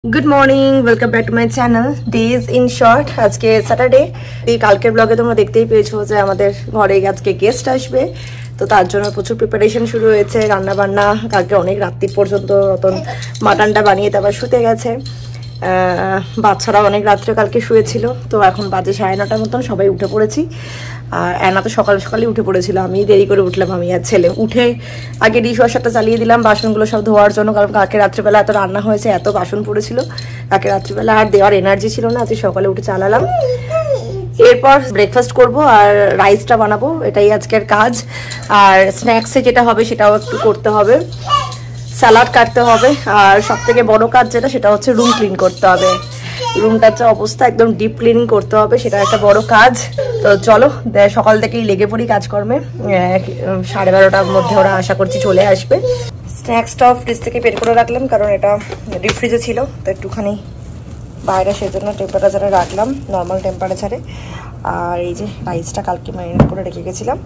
Good morning welcome back to my channel days in short. आज के Saturday কালকের ব্লগে তোমরা দেখতেই পেয়েছো যে আমাদের ঘরে আজকে গেস্ট আসবে, তো তার জন্য প্রচুর প্রিপারেশন শুরু হয়েছে। রান্না বান্না কালকে অনেক রাত্রি পর্যন্ত রতন মাটনটা বানিয়ে তারপর শুতে গেছে। বাচ্চারা অনেক রাত্রে কালকে শুয়েছিল, তো এখন বাজে 9:30 মতন সবাই উঠে পড়েছি। আর অ্যানা তো সকাল সকালে উঠে পড়েছিল, আমি দেরি করে উঠলাম। আমি আর ছেলে উঠে আগে ডিশ ওয়াশারটা চালিয়ে দিলাম বাসনগুলো সব ধোয়ার জন্য, কারণ কালকে রাত্রিবেলা এত রান্না হয়েছে, এত বাসন পড়েছিল কালকে রাত্রিবেলা, আর দেওয়ার এনার্জি ছিল না। আজকে সকালে উঠে চালালাম। এরপর ব্রেকফাস্ট করব আর রাইসটা বানাবো, এটাই আজকের কাজ। আর স্ন্যাক্সে যেটা হবে সেটাও একটু করতে হবে, স্যালাড কাটতে হবে। আর সব থেকে বড় কাজ যেটা সেটা হচ্ছে রুম ক্লিন করতে হবে। রুমটার যে অবস্থা একদম ডিপ ক্লিনিং করতে হবে, সেটা একটা বড় কাজ। তো চলো সকাল থেকেই লেগে পড়ি কাজকর্মে। 12:30টার মধ্যে ওরা আশা করছি চলে আসবে। স্ন্যাক্সটাও ফ্রিজ থেকে বের করে রাখলাম, কারণ এটা ডিপ ফ্রিজে ছিল, তো একটুখানি বাইরে সেজন্য টেম্পারেচারে রাখলাম, নর্মাল টেম্পারেচারে। আর এই যে রাইসটা কালকে ম্যারিনেট করে রেখে গেছিলাম,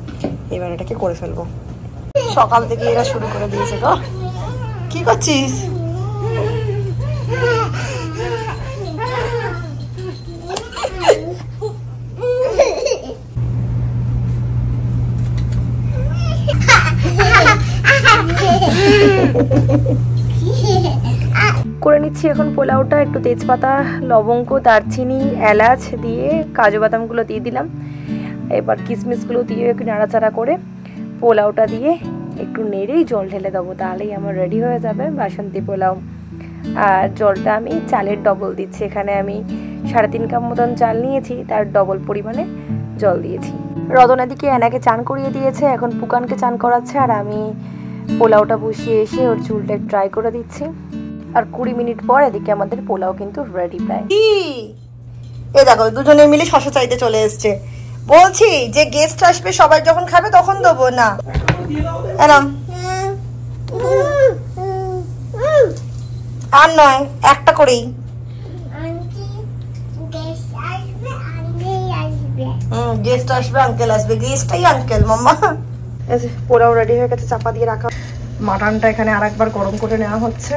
এবার এটাকে করে ফেলবো। সকাল থেকে এরা শুরু করে দিয়েছে। গো কি করছিস? করে নিচ্ছি এখন পোলাওটা। একটু তেজপাতা, লবঙ্গ, দারচিনি, এলাচ দিয়ে কাজু বাদামগুলো দিয়ে দিলাম। এবার কিশমিশগুলো দিয়ে একটু নাড়াচাড়া করে পোলাওটা দিয়ে একটু নেড়েই জল ঢেলে দেবো, তাহলেই আমার রেডি হয়ে যাবে বাসন্তী পোলাও। আর জলটা আমি চালের ডবল দিচ্ছি, এখানে আমি 3.5 কাপ মতন চাল নিয়েছি, তার ডবল পরিমাণে জল দিয়েছি। রতনা দিকে এনাকে চান করিয়ে দিয়েছে, এখন পুকানকে চান করাচ্ছে, আর আমি পোলাওটা বসিয়ে এসে ওর চুলটা ট্রাই করে দিচ্ছি। আর 20 মিনিট পর এদিকে আমাদের পোলাও কিন্তু রেডি প্রায়। এ দেখো দুজনে মিলে শশা চাইতে চলে এসছে। বলছি যে গেস্ট আসবে, সবাই যখন খাবে তখন দেবো না। এরম আর নয়, একটা করেই। গেস্ট আসবে, আঙ্কেল আসবে, গেস্টটাই আঙ্কেল মাম্মা। পোলাও রেডি হয়ে গেছে, চাপা দিয়ে রাখা। মাটনটা এখানে আরেকবার গরম করে নেওয়া হচ্ছে।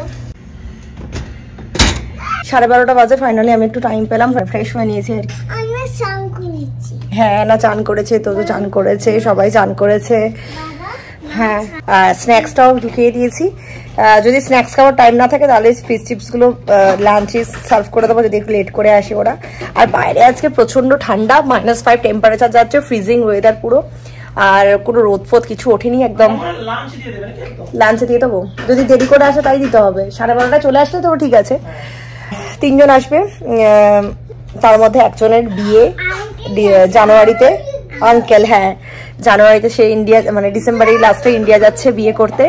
12:30 বাজে, ফাইনালি আমি একটু টাইম পেলাম, ফ্রেশ হয়ে নিয়েছি আর কি। হ্যাঁ না চান করেছে, তো চান করেছে, সবাই চান করেছে। হ্যাঁ স্ন্যাক্সটাও ঢুকিয়ে দিয়েছি। যদি স্ন্যাক্স খাওয়ার টাইম না থাকে তাহলে ফিশ চিপসগুলো লাঞ্চে সার্ভ করে দেবো, যদি একটু লেট করে আসে ওরা। আর বাইরে আজকে প্রচন্ড ঠান্ডা, -5 টেম্পারেচার যাচ্ছে, ফ্রিজিং ওয়েদার পুরো। আর কোনো রোদ ফোদ কিছু ওঠেনি, একদম লাঞ্চে দিয়ে দেবো। যদি দেরি করে আসে তাই দিতে হবে, 12:30 চলে আসলে তো ঠিক আছে। 3 জন আসবে, তার মধ্যে একজনের বিয়ে জানুয়ারিতে। আঙ্কেল হ্যাঁ জানুয়ারিতে, সে ইন্ডিয়া মানে ডিসেম্বরের লাস্টে ইন্ডিয়া যাচ্ছে বিয়ে করতে,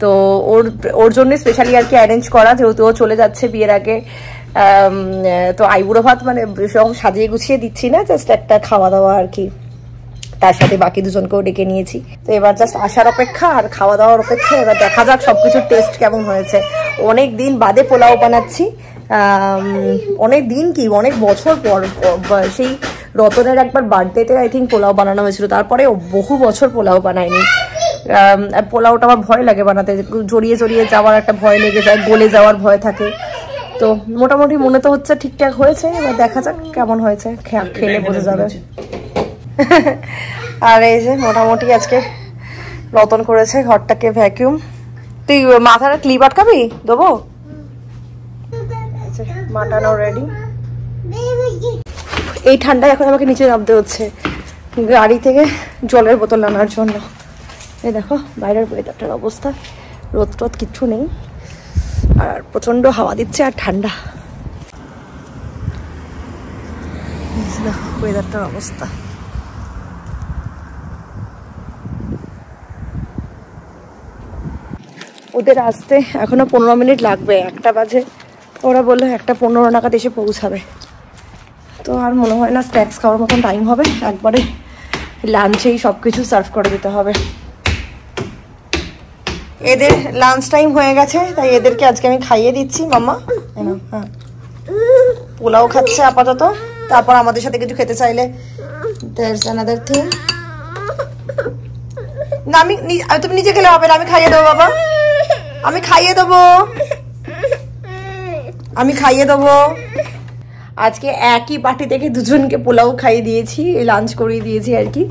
তো ওর জন্য স্পেশালি আর কি অ্যারেঞ্জ করা, যেহেতু ও চলে যাচ্ছে বিয়ের আগে। তো আইবুড়ো ভাত মানে সব সাজিয়ে গুছিয়ে দিচ্ছি না, জাস্ট একটা খাওয়া দাওয়া আর কি, তার সাথে বাকি দুজনকেও ডেকে নিয়েছি। তো এবার জাস্ট আসার অপেক্ষা আর খাওয়া দাওয়ার অপেক্ষা। এবার দেখা যাক সবকিছুর টেস্ট কেমন হয়েছে। অনেক দিন বাদে পোলাও বানাচ্ছি, অনেক দিন কি অনেক বছর পর। সেই রতনের একবার বার্থডেতে আই থিঙ্ক পোলাও বানানো হয়েছিল, তারপরে বহু বছর পোলাও বানায়নি। আর পোলাওটা আমার ভয় লাগে বানাতে, জড়িয়ে জড়িয়ে যাওয়ার একটা ভয় লেগে যায়, গলে যাওয়ার ভয় থাকে। তো মোটামুটি মনে তো হচ্ছে ঠিকঠাক হয়েছে, এবার দেখা যাক কেমন হয়েছে, খেলে বোঝা যাবে। আর এই যে মোটামুটি আজকে রতন করেছে ঘরটাকে ভ্যাকিউম। তুই মাথাটা ক্লিপ আটকাবি দেবো। মাটনও রেডি। এই ঠান্ডায় এখন আমাকে নিচে নামতে হচ্ছে গাড়ি থেকে জলের বোতল আনার জন্য। এই দেখো বাইরের ওয়েদারটার অবস্থা, রোদ টোদ কিচ্ছু নেই, আর প্রচন্ড হাওয়া দিচ্ছে আর ঠান্ডা। দেখো ওয়েদারটার অবস্থা। ওদের আসতে এখনো 15 মিনিট লাগবে, 1টা বাজে। ওরা বললো 1:15 নাগাদ এসে পৌঁছাবে। তো আর মনে হয় না স্ন্যাক্স খাওয়ার মতন টাইম হবে, একবারে লাঞ্চেই সব কিছু সার্ভ করে দিতে হবে। এদের লাঞ্চ টাইম হয়ে গেছে, তাই এদেরকে আজকে আমি খাইয়ে দিচ্ছি। মাম্মা হ্যাঁ পোলাও খাচ্ছে আপাতত, তারপর আমাদের সাথে কিছু খেতে চাইলে there's another thing। না আমি তুমি নিজে খেলে হবে না, আমি খাইয়ে দেবো বাবা, আমি খাইয়ে দেবো। আমি খাইয়ে দেবো। আজকে একই বাটি থেকে দুজনকে পোলাও খাইয়ে দিয়েছি, লাঞ্চ করিয়ে দিয়েছি আর কি।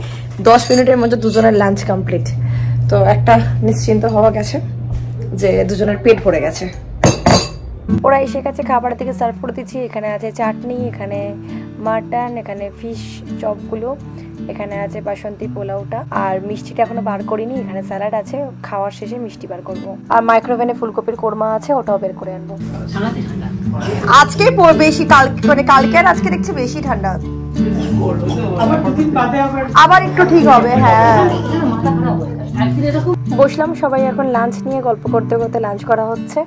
10 মিনিটের মধ্যে দুজনের লাঞ্চ কমপ্লিট। তো একটা নিশ্চিন্ত হওয়া গেছে যে দুজনের পেট ভরে গেছে। ওরা এসে গেছে, খাবার থেকে সার্ভ করে দিচ্ছি। এখানে আছে চাটনি, এখানে মাটন, এখানে ফিশ চপগুলো, এখানে আছে বাসন্তী পোলাওটা, আর মিষ্টিটা এখনো বার করিনি। এখানে স্যালাড আছে, খাওয়ার শেষে মিষ্টি বার করবো। আর মাইক্রোওভেনে ফুলকপির কোরমা আছে, ওটাও বের করে আনবো। আজকে বেশি, কালকে আর আজকে দেখছি বেশি ঠান্ডা, আবার একটু ঠিক হবে। হ্যাঁ, বসলাম সবাই এখন লাঞ্চ নিয়ে, গল্প করতে করতে লাঞ্চ করা হচ্ছে।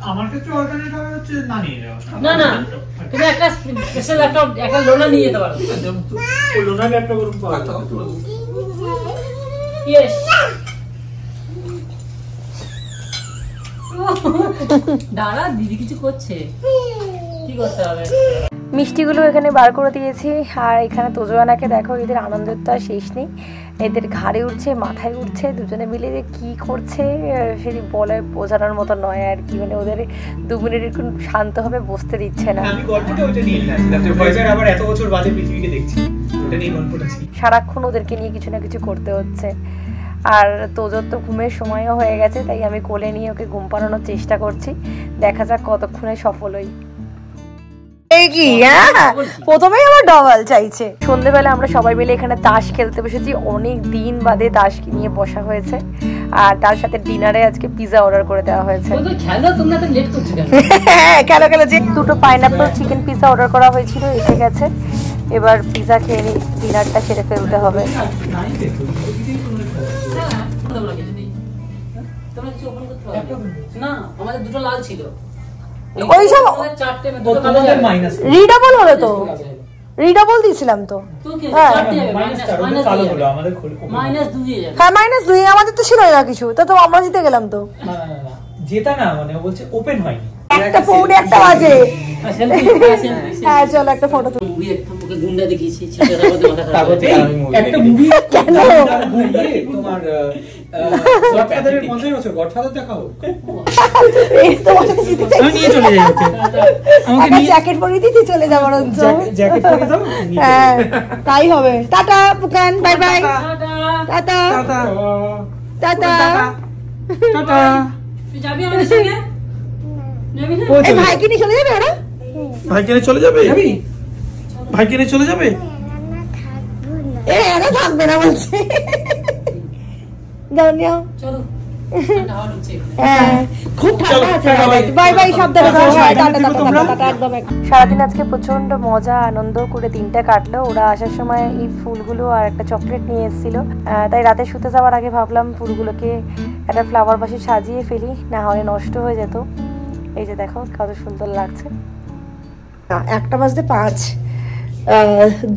আমার ক্ষেত্রে অল্টারনেট হবে হচ্ছে না নিয়ে যাওয়া। না না, তুমি একটা স্পেশাল একটা লোনা নিয়ে যেতে পারো। লোনা একটা করুন পাওয়া যাবে। ইয়েস। দাঁড়া, দিদি কিছু করছে, কি করতে হবে? মিষ্টিগুলো এখানে বার করে দিয়েছি। আর এখানে তোজোয়ানাকে দেখো, এদের আনন্দের তো আর শেষ নেই। এদের ঘাড়ে উঠছে, মাথায় উঠছে, দুজনে মিলে যে কি করছে সেটি বলে বোঝানোর মতো নয় আর কি। মানে ওদের 2 মিনিট একটু শান্তভাবে বসতে দিচ্ছে না। আমি গল্পটা ওইটা নিয়ে নিলাম, ভয়েসের আবার এত বছর বাদে পৃথিবীকে দেখছি, ওটা নিয়ে গল্পটা ছিল। সারাক্ষণ ওদেরকে নিয়ে কিছু না কিছু করতে হচ্ছে। আর তোজোর তো ঘুমের সময়ও হয়ে গেছে, তাই আমি কোলে নিয়ে ওকে ঘুম পাড়ানোর চেষ্টা করছি। দেখা যাক কতক্ষণে সফল হই। প্রথমেই আমার ডবল চাইছে। সন্ধ্যেবেলা আমরা সবাই মিলে এখানে তাস খেলতে বসেছি। অনেক দিন বাদে তাস নিয়ে বসা হয়েছে। আর তার সাথে ডিনারে আজকে পিজা অর্ডার করে দেওয়া হয়েছে। কেন যে 2টো পাইনাপল চিকেন পিজা অর্ডার করা হয়েছিল, এসে গেছে। এবার পিজা খেয়ে ডিনারটা সেরে ফেলতে হবে। না, আমাদের 2টো লাল ছিল। ওই সব রিডাবল হলো তো, রিডাবল দিয়েছিলাম তো। হ্যাঁ -2, আমাদের তো ছিল না কিছু, তো আমরা জিতে গেলাম তো। জেতা না, মানে বলছে ওপেন হয়নি। একটা পৌনে একটা বাজে। হ্যাঁ চলো একটা ফটো তুলি। গুন্ডা দেখিয়েছি একটা মুভি কেন তোমার গডফাদারের 50 বছর গডফাদার দেখাও। এই তো আমি নিয়ে চলে যাই ওকে, আমাকে নিয়ে জ্যাকেট পরিয়ে দিতে চলে যাব বরঞ্চ। জ্যাকেট পরিয়ে দাও। হ্যাঁ তাই হবে। Tata Pukan, bye bye. Tata tata tata tata. তুই যাবি আমাদের সঙ্গে? এই ভাইকে নিয়ে চলে যাবে ওরা? ভাইকে নিয়ে চলে যাবে? ভাইকে নিয়ে চলে যাবে? এরা থাকবে না বলছে। যাও নিও। চলো। খুব ঠান্ডা আছে। বাই বাই, সাবধানে যাও। টাটা একদম। সারাদিন আজকে প্রচন্ড মজা আনন্দ করে দিনটা কাটলো। ওরা আসার সময় এই ফুলগুলো আর একটা চকলেট নিয়ে এসেছিল, তাই রাতে শুতে যাওয়ার আগে ভাবলাম ফুলগুলোকে একটা ফ্লাওয়ার বাসে সাজিয়ে ফেলি, না হলে নষ্ট হয়ে যেত। এই যে দেখো কত সুন্দর লাগছে। 1:05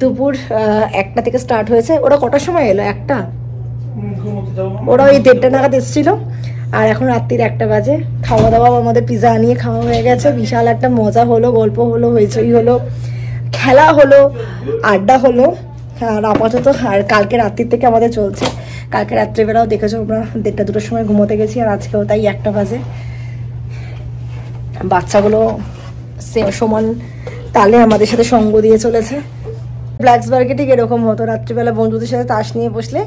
দুপুর 1টা থেকে স্টার্ট হয়েছে। ওরা কটার সময় এলো? 1টা। ওরা ওই 1:30 নাগাদ এসেছিল। আর এখন রাত্রির 1টা বাজে। খাওয়া দাওয়া আমাদের পিজা আনিয়ে খাওয়া হয়ে গেছে। বিশাল একটা মজা হলো, গল্প হলো, হইচই হলো, খেলা হলো, আড্ডা হলো। আর আপাতত আর কালকে রাত্রির থেকে আমাদের চলছে। কালকে রাত্রিবেলাও দেখেছো আমরা 1:30-2টার সময় ঘুমোতে গেছি, আর আজকেও তাই 1টা বাজে। বাচ্চাগুলো সমান তালে আমাদের সাথে সঙ্গ দিয়ে চলেছে। ব্ল্যাকসবার্গে ঠিক এরকম হতো, রাত্রিবেলা বন্ধুদের সাথে তাস নিয়ে বসলে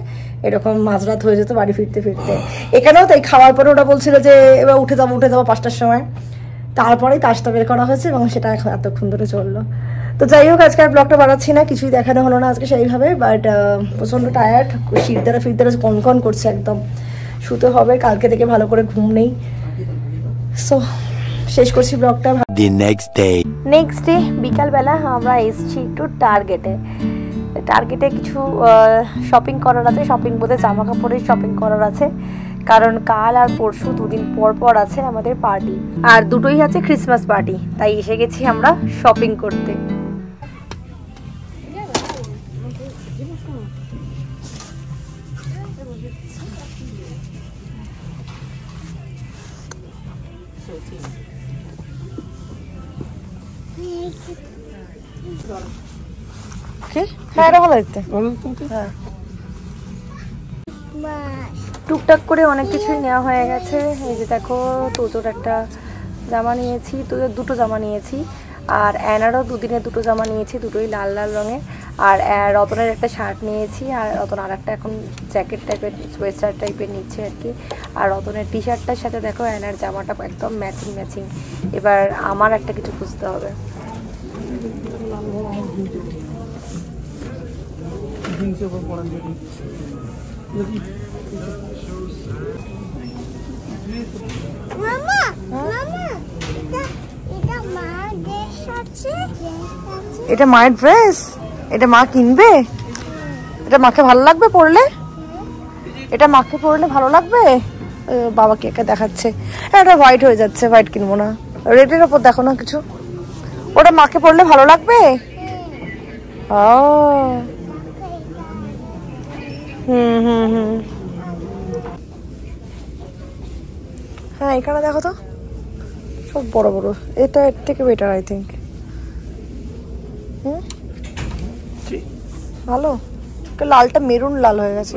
এরকম মাঝরাত হয়ে যেত বাড়ি ফিরতে ফিরতে। এখানেও তাই খাওয়ার পরে ওটা বলছিল যে এবার উঠে যাবো 5টার সময়। তারপরেই তাসটা বের করা হয়েছে এবং সেটা এতক্ষণ ধরে চললো। তো যাই হোক, আজকে আর ব্লগটা বাড়াচ্ছি না, কিছুই দেখানো হলো না আজকে সেইভাবে। বাট প্রচণ্ড টায়ার্ড, ফিরদারা কনকন করছে একদম। শুতে হবে, কালকে থেকে ভালো করে ঘুম নেই। সো শেষ করছি ব্লগটা। নেক্সট ডে বিকালবেলা আমরা এসেছি একটু টার্গেটে কিছু শপিং করার আছে। শপিং বলতে জামা কাপড়ের শপিং করার আছে, কারণ কাল আর পরশু 2 দিন পর আছে আমাদের পার্টি, আর দুটোই আছে ক্রিসমাস পার্টি। তাই এসে গেছি আমরা শপিং করতে। হ্যাঁ এটা ভালো দেখতে। হ্যাঁ টুকটাক করে অনেক কিছুই নেওয়া হয়ে গেছে। এই যে দেখো তোজোর একটা জামা নিয়েছি, দুটো জামা নিয়েছি। আর অ্যানারও দুদিনে দুটো জামা নিয়েছি, দুটোই লাল লাল রঙের। আর রতনের একটা শার্ট নিয়েছি, আর রতন আর একটা এখন জ্যাকেট টাইপের সোয়েটার টাইপের নিচ্ছে আর কি। আর রতনের টি শার্টটার সাথে দেখো অ্যানার জামাটা একদম ম্যাচিং ম্যাচিং। এবার আমার একটা কিছু খুঁজতে হবে। এটা মায়ের ড্রেস, এটা মা কিনবে? এটা মাকে ভালো লাগবে পরলে? এটা মাকে পরলে ভালো লাগবে? বাবাকে একা দেখাচ্ছে। এটা হোয়াইট হয়ে যাচ্ছে, হোয়াইট কিনবো না, রেডের ওপর দেখো না কিছু। ওটা মাকে পরলে ভালো লাগবে? ও হুম হুম হুম, হ্যাঁ এখানে দেখো তো সব বড় বড়। এটা এর থেকে বেটার আই থিঙ্ক। ভালো, লালটা মেরুন লাল হয়ে গেছে।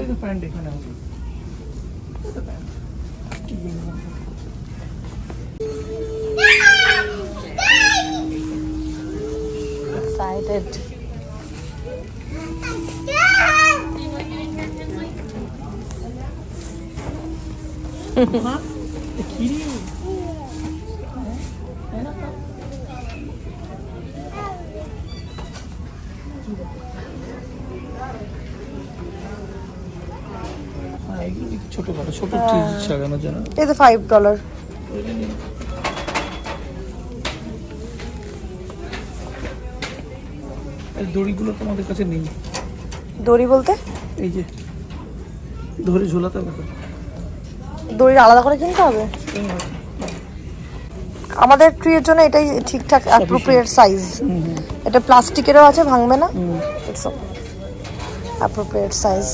Excited. ছোটখাটো ছোট সাজানোর জন্য এটা $5। দড়িগুলো তোমাদের কাছে নেই? দড়ি বলতে এই যে দড়ি ঝোলাতে হবে, দড়ি আলাদা করে কিনতে হবে। আমাদের ট্রির জন্য এটাই ঠিকঠাক অ্যাপ্রোপ্রিয়েট সাইজ। এটা প্লাস্টিকেরও আছে, ভাঙবে না, ইটস অ্যাপ্রোপ্রিয়েট সাইজ।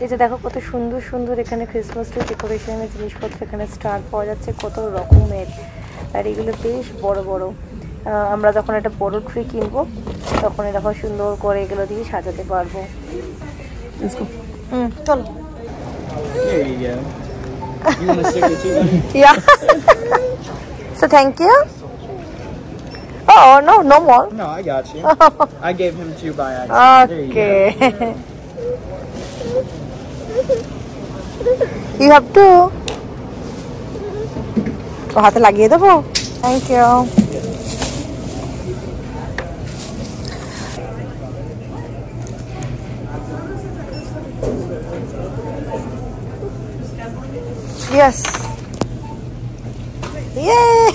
এই যে দেখো কত সুন্দর সুন্দর এখানে ক্রিসমাস ট্রি ডেকোরেশনের জিনিসপত্র, এখানে স্টার পাওয়া যাচ্ছে কত রকমের। আর এগুলো বেশ বড় বড়। আমরা যখন একটা বড় ট্রি কিনবো তখন এরকম সুন্দর করে এগুলো দিয়ে সাজাতে পারবো। চলো। There you go. You want to stick it too, buddy? Yeah. So thank you. Oh no, no more. No, I got you. I gave him 2 by accident. Okay. You have to. হাতে লাগিয়ে দেবো। Thank you. Yes. Yay!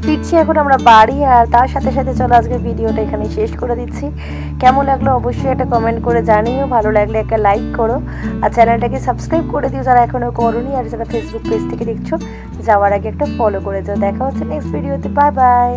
ফিরছি এখন আমরা বাড়ি, আর তার সাথে সাথে চলো আজকে ভিডিওটা এখানে শেষ করে দিচ্ছি। কেমন লাগলো অবশ্যই একটা কমেন্ট করে জানিও, ভালো লাগলে একটা লাইক করো, আর চ্যানেলটাকে সাবস্ক্রাইব করে দিও যারা এখনো করোনি। আর যারা ফেসবুক পেজ থেকে দেখছো যাওয়ার আগে একটা ফলো করে যাও। দেখা হচ্ছে নেক্সট ভিডিওতে। Bye bye.